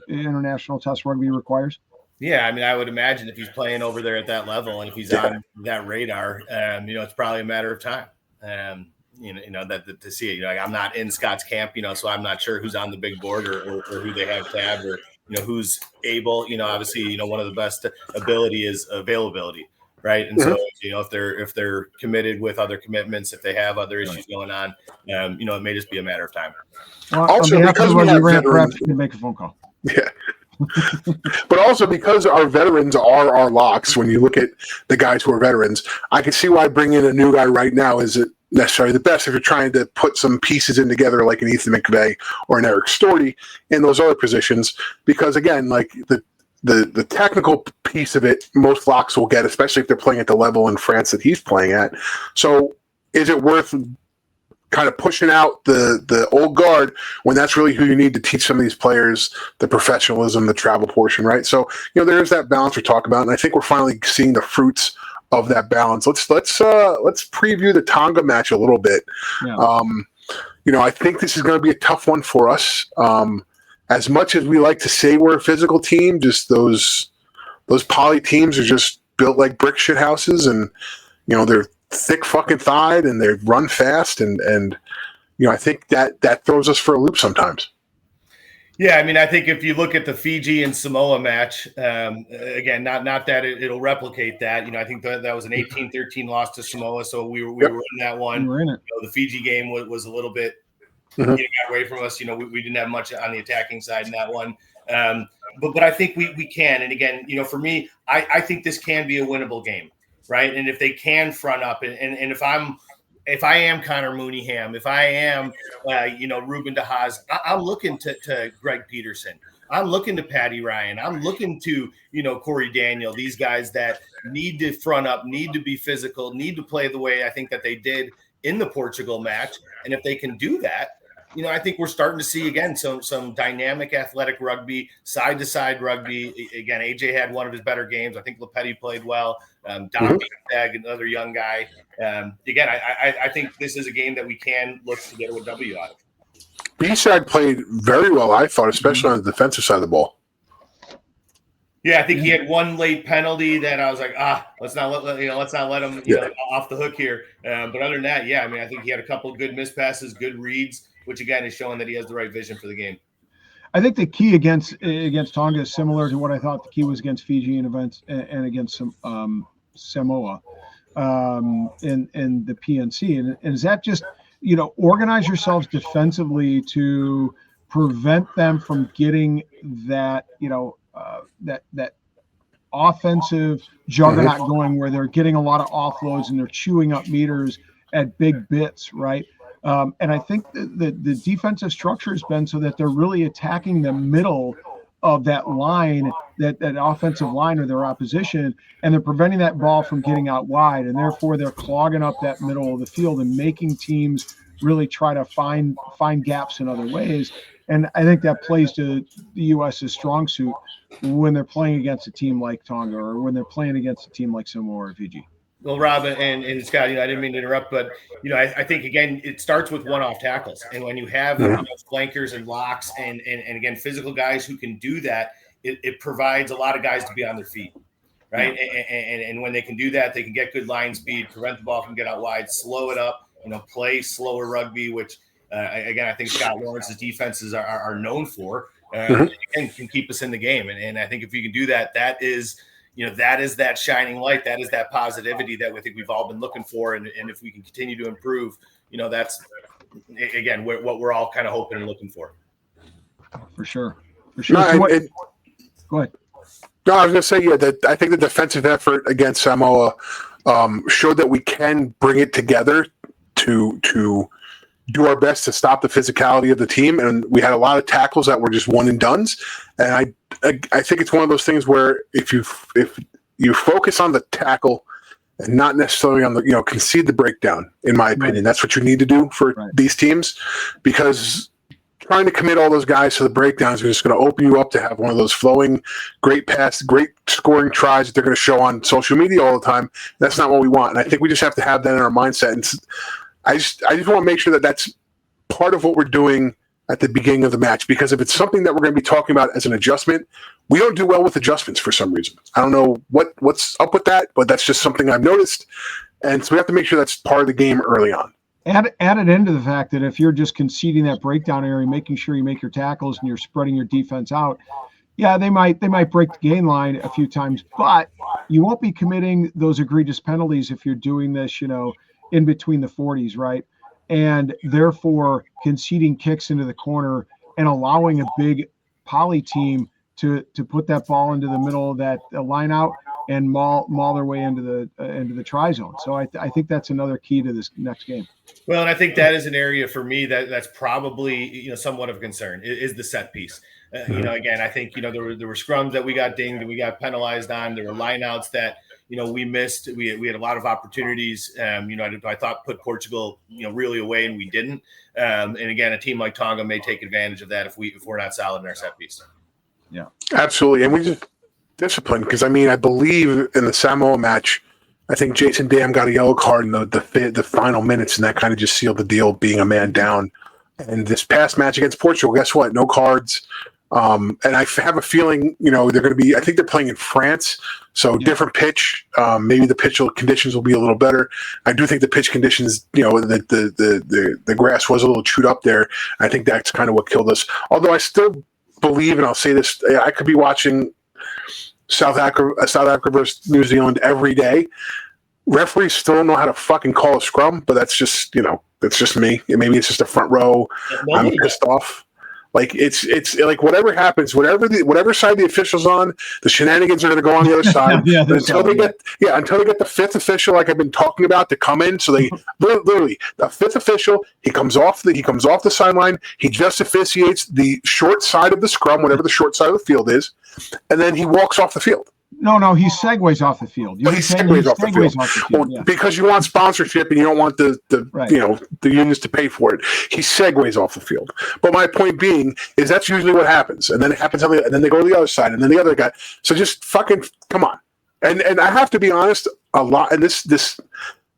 Speaker 3: international test rugby requires?
Speaker 2: Yeah, I mean, I would imagine if he's playing over there at that level and if he's on that radar, it's probably a matter of time. That to see it. I'm not in Scott's camp, so I'm not sure who's on the big board or who they have tabbed or who's able. Obviously, one of the best ability is availability. Right. And so, if they're committed with other commitments, if they have other issues going on, it may just be a matter of time.
Speaker 3: Well, also, because we have veterans, you can make a phone call.
Speaker 1: Yeah. But also because our veterans are our locks, when you look at the guys who are veterans, I can see why bringing in a new guy right now isn't necessarily the best if you're trying to put some pieces in together like an Ethan McVeigh or an Eric Storty in those other positions. Because, again, like the technical piece of it, most locks will get, especially if they're playing at the level in France that he's playing at. So is it worth kind of pushing out the old guard when that's really who you need to teach some of these players the professionalism, the travel portion, right? So, there is that balance we talk about, and I think we're finally seeing the fruits of that balance. Let's preview the Tonga match a little bit. Yeah. I think this is going to be a tough one for us. As much as we like to say we're a physical team, just those poly teams are just built like brick shit houses, and they're thick fucking thighed and they run fast, and I think that throws us for a loop sometimes.
Speaker 2: Yeah, I mean, I think if you look at the Fiji and Samoa match, again, not that it'll replicate that. I think that was an 18-13 loss to Samoa, so we were in that one.
Speaker 3: We were in it.
Speaker 2: The Fiji game was a little bit. Got away from us. We didn't have much on the attacking side in that one. But I think we can. And again, for me, I think this can be a winnable game, right? And if they can front up, and if I am Connor Mooneyham, if I am, Ruben DeHaas, I'm looking to Greg Peterson. I'm looking to Patty Ryan. I'm looking to, Corey Daniel, these guys that need to front up, need to be physical, need to play the way I think that they did in the Portugal match. And if they can do that, I think we're starting to see, again, some dynamic athletic rugby, side-to-side rugby. Again, AJ had one of his better games. I think Lepetti played well. Dom Beatag, another young guy. Again, I think this is a game that we can look to get a W out of.
Speaker 1: B-side played very well, I thought, especially on the defensive side of the ball.
Speaker 2: Yeah, I think he had one late penalty that I was like, let's not let him off the hook here. But other than that, I mean, I think he had a couple of good miss passes, good reads, which again is showing that he has the right vision for the game.
Speaker 3: I think the key against Tonga is similar to what I thought the key was against Fiji and against Samoa in the PNC. And is that just, organize yourselves defensively to prevent them from getting that, that offensive juggernaut going where they're getting a lot of offloads and they're chewing up meters at big bits, right? And I think the defensive structure has been so that they're really attacking the middle of that line, that offensive line or their opposition, and they're preventing that ball from getting out wide, and therefore they're clogging up that middle of the field and making teams really try to find gaps in other ways. And I think that plays to the U.S.'s strong suit when they're playing against a team like Tonga or when they're playing against a team like Samoa or Fiji.
Speaker 2: Well, Rob and Scott, I didn't mean to interrupt, but I think again it starts with one-off tackles, and when you have flankers and locks and again physical guys who can do that, it provides a lot of guys to be on their feet, right? And when they can do that, they can get good line speed, prevent the ball from getting out wide, slow it up, play slower rugby, which Again, I think Scott Lawrence's defenses are known for and can keep us in the game. And I think if you can do that, that is that shining light, that is that positivity that we think we've all been looking for. And if we can continue to improve, that's again what we're all kind of hoping and looking for.
Speaker 3: For sure.
Speaker 1: No,
Speaker 3: Go ahead.
Speaker 1: No, I was going to say, that I think the defensive effort against Samoa showed that we can bring it together to do our best to stop the physicality of the team. And we had a lot of tackles that were just one and dones. And I think it's one of those things where if you focus on the tackle and not necessarily on the, concede the breakdown, in my opinion, that's what you need to do for these teams, because trying to commit all those guys to the breakdowns is just going to open you up to have one of those flowing, great pass, great scoring tries that they're going to show on social media all the time. That's not what we want. And I think we just have to have that in our mindset. And I just want to make sure that that's part of what we're doing at the beginning of the match, because if it's something that we're going to be talking about as an adjustment, we don't do well with adjustments for some reason. I don't know what's up with that, but that's just something I've noticed. And so we have to make sure that's part of the game early on.
Speaker 3: Add it into the fact that if you're just conceding that breakdown area, making sure you make your tackles and you're spreading your defense out, they might break the gain line a few times, but you won't be committing those egregious penalties if you're doing this, in between the 40s, right? And therefore conceding kicks into the corner and allowing a big poly team to put that ball into the middle of that line out and maul their way into the try zone. So I think that's another key to this next game.
Speaker 2: Well, and I think that is an area for me that's probably somewhat of a concern is the set piece. Again, I think there were scrums that we got dinged and we got penalized on. There were lineouts that we missed. We had a lot of opportunities. I thought put Portugal really away, and we didn't. And again, a team like Tonga may take advantage of that if we're not solid in our set piece.
Speaker 3: Yeah,
Speaker 1: absolutely. And we just discipline, because I believe in the Samoa match, I think Jason Dam got a yellow card in the final minutes, and that kind of just sealed the deal, being a man down. And this past match against Portugal, guess what? No cards. And I have a feeling, they're going to be. I think they're playing in France, so different pitch. Maybe the pitch conditions will be a little better. I do think the pitch conditions, the grass was a little chewed up there. I think that's kind of what killed us. Although I still believe, and I'll say this, I could be watching South Africa versus New Zealand every day. Referees still don't know how to fucking call a scrum, but that's just that's just me. Maybe it's just a front row. I'm pissed off. Like it's like whatever happens, whatever side the official's on, the shenanigans are going to go on the other side until they get the fifth official, like I've been talking about, to come in. So they literally the fifth official, he comes off the sideline, he just officiates the short side of the scrum, whatever the short side of the field is, and then he walks off the field.
Speaker 3: No, he segues off the field.
Speaker 1: He segues off the field. Well, because you want sponsorship and you don't want the unions to pay for it. He segues off the field. But my point being is that's usually what happens, and then it happens and then they go to the other side, and then the other guy. So just fucking come on. And I have to be honest, a lot. And this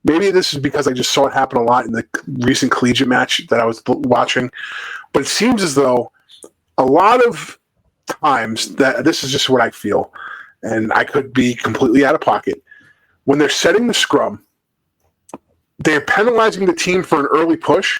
Speaker 1: maybe this is because I just saw it happen a lot in the recent collegiate match that I was watching. But it seems as though a lot of times that this is just what I feel. And I could be completely out of pocket. When they're setting the scrum, they're penalizing the team for an early push,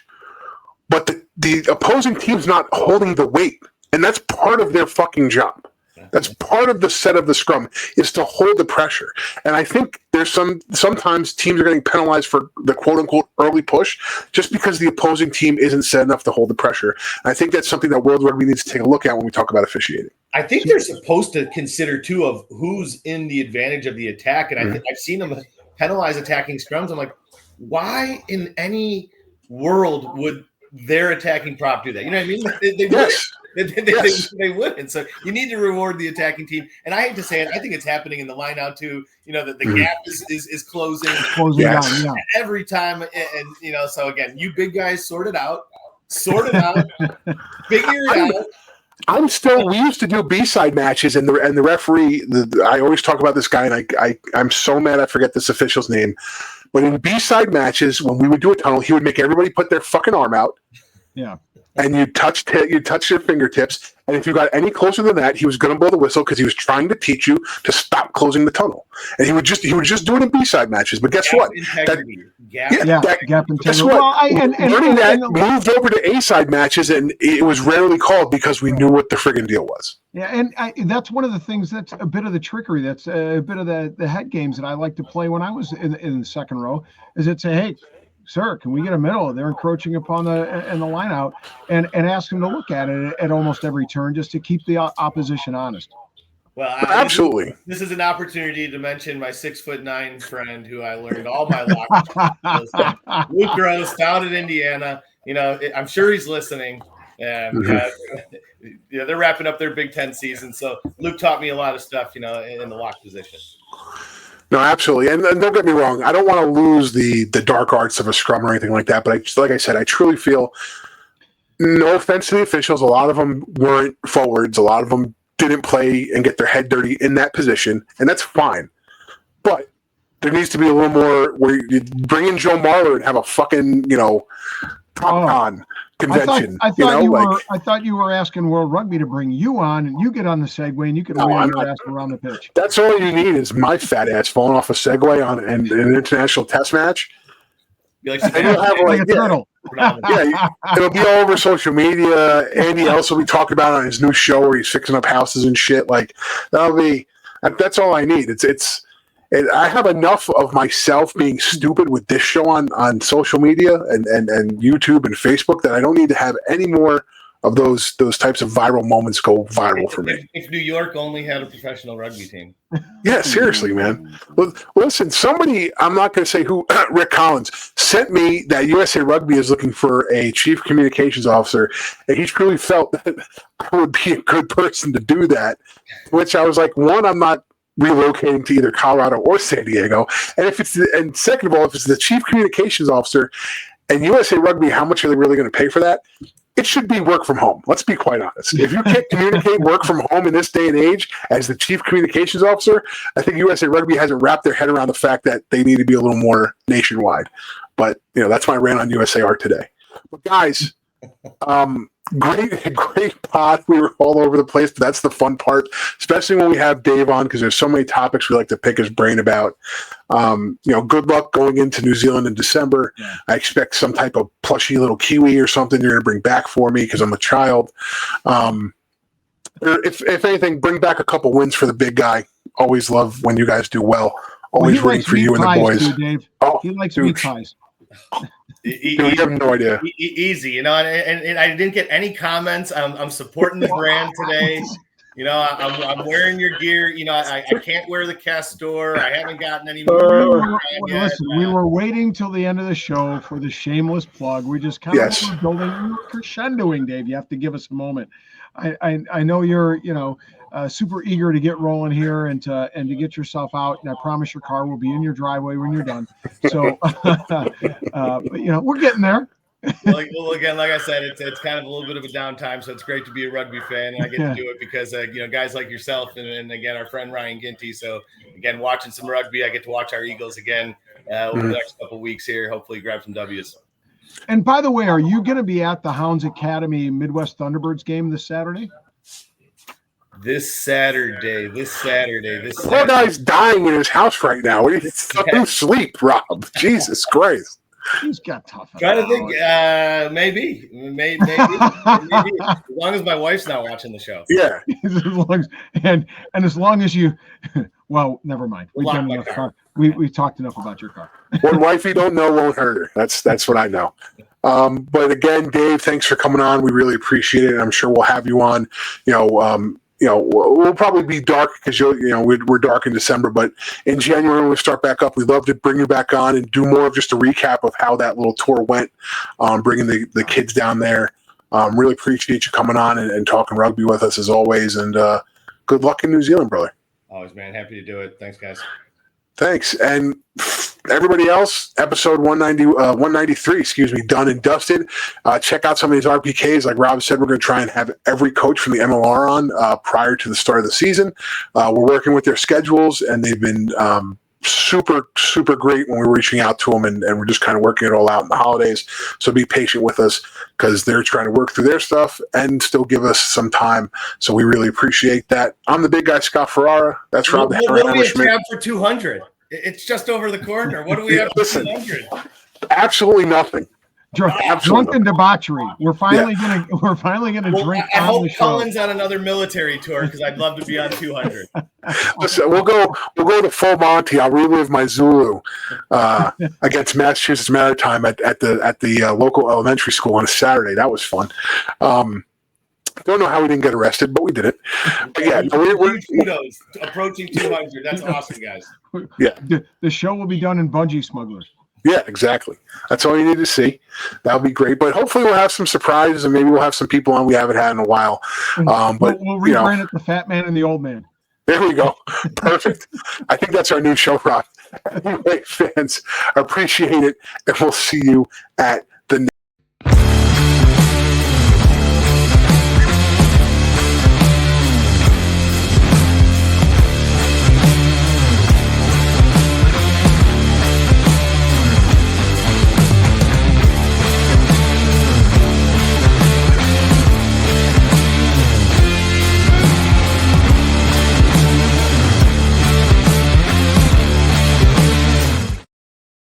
Speaker 1: but the opposing team's not holding the weight. And that's part of their fucking job. That's part of the set of the scrum, is to hold the pressure. And I think there's sometimes teams are getting penalized for the quote-unquote early push just because the opposing team isn't set enough to hold the pressure. And I think that's something that World Rugby needs to take a look at when we talk about officiating.
Speaker 2: I think they're supposed to consider, too, of who's in the advantage of the attack. And I've seen them penalize attacking scrums. I'm like, why in any world would their attacking prop do that? You know what I mean? They wouldn't. So you need to reward the attacking team. And I hate to say it, I think it's happening in the line out too. The gap is closing
Speaker 3: down,
Speaker 2: every time. And so again, you big guys sort it out, figure it out.
Speaker 1: We used to do B-side matches, and the referee, I always talk about this guy, and I'm so mad I forget this official's name. But in B-side matches, when we would do a tunnel, he would make everybody put their fucking arm out.
Speaker 3: Yeah.
Speaker 1: And you touch your fingertips, and if you got any closer than that, he was going to blow the whistle because he was trying to teach you to stop closing the tunnel. And he would just do it in B-side matches. But guess what?
Speaker 2: Gap.
Speaker 3: Yeah, Gap and
Speaker 1: Guess
Speaker 3: Tango.
Speaker 1: what?
Speaker 3: Well,
Speaker 1: Learning that moved over to A-side matches, and it was rarely called because we knew what the friggin' deal was.
Speaker 3: Yeah, and that's one of the things, that's a bit of the trickery. That's a bit of the head games that I like to play when I was in the second row, is it say, hey, sir, can we get a middle? They're encroaching upon the line out, and ask them to look at it at almost every turn just to keep the opposition honest.
Speaker 2: Well,
Speaker 1: absolutely.
Speaker 2: This is an opportunity to mention my 6'9" friend who I learned all my lock. Luke Gross, down in Indiana. I'm sure he's listening. And they're wrapping up their Big Ten season. So Luke taught me a lot of stuff, in the lock position.
Speaker 1: No, absolutely. And don't get me wrong, I don't want to lose the dark arts of a scrum or anything like that. But like I said, I truly feel, no offense to the officials, a lot of them weren't forwards. A lot of them didn't play and get their head dirty in that position. And that's fine. But there needs to be a little more where you bring in Joe Marler and have a fucking, on convention.
Speaker 3: I thought you were asking World Rugby to bring you on, and you get on the Segway and you can wheel your ass around the pitch.
Speaker 1: That's all you need is my fat ass falling off a Segway on an international test match.
Speaker 2: You'll
Speaker 3: have like a turtle.
Speaker 1: Yeah, it'll be all over social media. Andy Ellis will be talking about it on his new show where he's fixing up houses and shit. Like that's all I need. I have enough of myself being stupid with this show on social media and YouTube and Facebook that I don't need to have any more of those types of viral moments go viral for me.
Speaker 2: If New York only had a professional rugby team.
Speaker 1: Yeah, seriously, man. Listen, somebody, I'm not going to say who, Rick Collins, sent me that USA Rugby is looking for a chief communications officer, and he truly felt that I would be a good person to do that, which I was like, one, I'm not relocating to either Colorado or San Diego. And second of all, if it's the chief communications officer and USA Rugby, how much are they really going to pay for that? It should be work from home. Let's be quite honest. If you can't communicate work from home in this day and age as the chief communications officer, I think USA Rugby hasn't wrapped their head around the fact that they need to be a little more nationwide. But, that's my rant on USA Art today. But guys, great pod. We were all over the place, but that's the fun part, especially when we have Dave on, because there's so many topics we like to pick his brain about. Good luck going into New Zealand in December. Yeah. I expect some type of plushy little Kiwi or something you're going to bring back for me because I'm a child. If anything, bring back a couple wins for the big guy. Always love when you guys do well. Always rooting for you and the boys.
Speaker 3: Too, Dave. He likes meat pies.
Speaker 1: You have no idea.
Speaker 2: Easy, and I didn't get any comments. I'm supporting the brand today. I'm wearing your gear. I can't wear the Castor. I haven't gotten any more.
Speaker 3: Listen, we were waiting till the end of the show for the shameless plug. We just kind of building crescendoing, Dave. You have to give us a moment. I know you're super eager to get rolling here and to get yourself out. And I promise your car will be in your driveway when you're done. So, but we're getting there.
Speaker 2: Well, again, like I said, it's kind of a little bit of a downtime, so it's great to be a rugby fan, and I get to do it because guys like yourself and again our friend Ryan Ginty. So again, watching some rugby, I get to watch our Eagles again over the next couple of weeks here. Hopefully, grab some W's.
Speaker 3: And by the way, are you going to be at the Hounds Academy Midwest Thunderbirds game this Saturday?
Speaker 2: This Saturday.
Speaker 1: Poor guy's dying in his house right now. Don't sleep, Rob. Jesus Christ.
Speaker 3: He's got tough.
Speaker 2: Trying to think, maybe. As long as my wife's not watching the show.
Speaker 1: Yeah.
Speaker 3: as long as you, well, never mind. We've done enough car. We've talked enough about your car.
Speaker 1: What wife you don't know won't hurt her. That's what I know. But again, Dave, thanks for coming on. We really appreciate it. I'm sure we'll have you on. We'll probably be dark because we're dark in December, but in January when we start back up, we'd love to bring you back on and do more of just a recap of how that little tour went, bringing the kids down there. Really appreciate you coming on and talking rugby with us as always, and good luck in New Zealand, brother.
Speaker 2: Always, man. Happy to do it. Thanks, guys.
Speaker 1: Thanks. And everybody else, episode 193, done and dusted. Check out some of these RPKs. Like Rob said, we're going to try and have every coach from the MLR on prior to the start of the season. We're working with their schedules, and they've been super, super great when we're reaching out to them, and we're just kind of working it all out in the holidays. So be patient with us because they're trying to work through their stuff and still give us some time. So we really appreciate that. I'm the big guy, Scott Ferrara. That's Rob.
Speaker 2: What do we have for 200? It's just over the corner. What do we have for 200?
Speaker 1: Absolutely nothing.
Speaker 3: Drunken debauchery. We're finally gonna drink
Speaker 2: I
Speaker 3: on
Speaker 2: hope
Speaker 3: the show.
Speaker 2: Cullen's on another military tour because I'd love to be on 200.
Speaker 1: Listen, we'll go to full Monty. I'll relive my Zulu against Massachusetts Maritime at the local elementary school on a Saturday. That was fun. Don't know how we didn't get arrested, but we did it. But yeah, we're
Speaker 2: kudos approaching 200. That's awesome, guys.
Speaker 1: Yeah,
Speaker 3: the show will be done in bungee smugglers.
Speaker 1: Yeah, exactly. That's all you need to see. That'll be great. But hopefully we'll have some surprises and maybe we'll have some people on we haven't had in a while. But
Speaker 3: we'll rebrand it the Fat Man and the Old Man.
Speaker 1: There we go. Perfect. I think that's our new show, Rob. Anyway, fans, appreciate it. And we'll see you at the